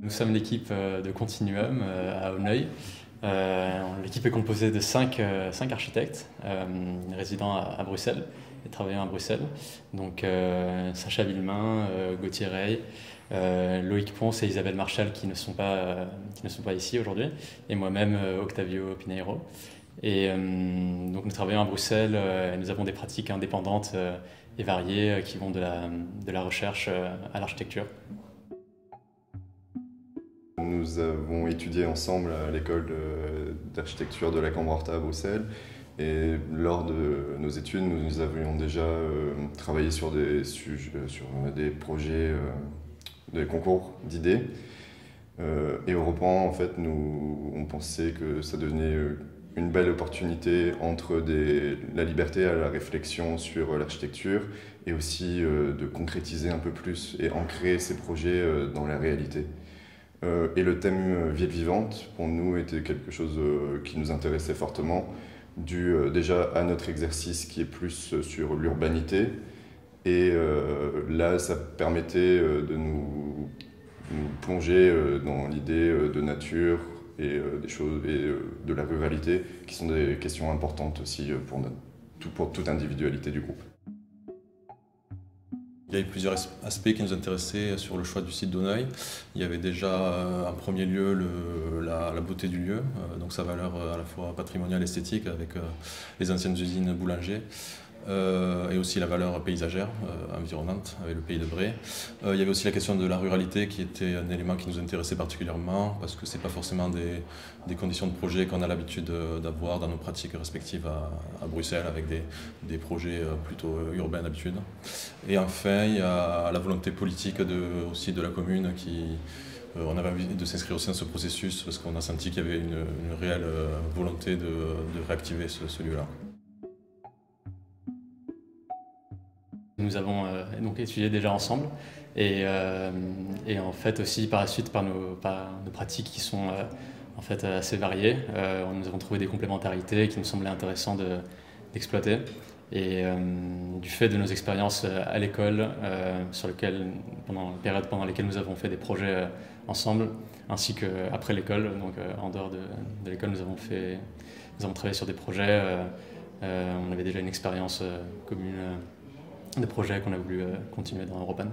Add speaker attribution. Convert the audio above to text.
Speaker 1: Nous sommes l'équipe de Continuum à Aulneuil. L'équipe est composée de 5 architectes résidant à Bruxelles et travaillant à Bruxelles. Donc Sacha Villemain, Gauthier Rey, Loïc Ponce et Isabelle Marchal qui ne sont pas ici aujourd'hui, et moi-même Octavio Pineiro. Et donc nous travaillons à Bruxelles et nous avons des pratiques indépendantes et variées qui vont de la recherche à l'architecture.
Speaker 2: Nous avons étudié ensemble à l'école d'architecture de la Cambre-Horta à Bruxelles, et lors de nos études, nous avions déjà travaillé sur des projets, des concours d'idées. Et Europan, en fait, on pensait que ça devenait une belle opportunité entre la liberté à la réflexion sur l'architecture et aussi de concrétiser un peu plus et ancrer ces projets dans la réalité. Et le thème ville vivante, pour nous, était quelque chose qui nous intéressait fortement, dû déjà à notre exercice qui est plus sur l'urbanité. Et là, ça permettait de nous plonger dans l'idée de nature et des choses et de la ruralité, qui sont des questions importantes aussi pour toute individualité du groupe.
Speaker 3: Il y avait plusieurs aspects qui nous intéressaient sur le choix du site d'Aulneuil. Il y avait déjà en premier lieu la beauté du lieu, donc sa valeur à la fois patrimoniale et esthétique avec les anciennes usines boulanger, et aussi la valeur paysagère, environnante, avec le pays de Bray. Il y avait aussi la question de la ruralité qui était un élément qui nous intéressait particulièrement parce que ce n'est pas forcément des conditions de projet qu'on a l'habitude d'avoir dans nos pratiques respectives à Bruxelles avec des projets plutôt urbains d'habitude. Et enfin, il y a la volonté politique aussi de la commune on avait envie de s'inscrire aussi dans ce processus parce qu'on a senti qu'il y avait une réelle volonté de réactiver ce lieu-là.
Speaker 1: Nous avons donc étudié déjà ensemble et en fait aussi par la suite par nos pratiques qui sont en fait assez variées, nous avons trouvé des complémentarités qui nous semblaient intéressantes d'exploiter. Et du fait de nos expériences à l'école, pendant la période pendant laquelle nous avons fait des projets ensemble, ainsi qu'après l'école, donc en dehors de l'école, nous avons travaillé sur des projets. On avait déjà une expérience commune de projets qu'on a voulu continuer dans Europan.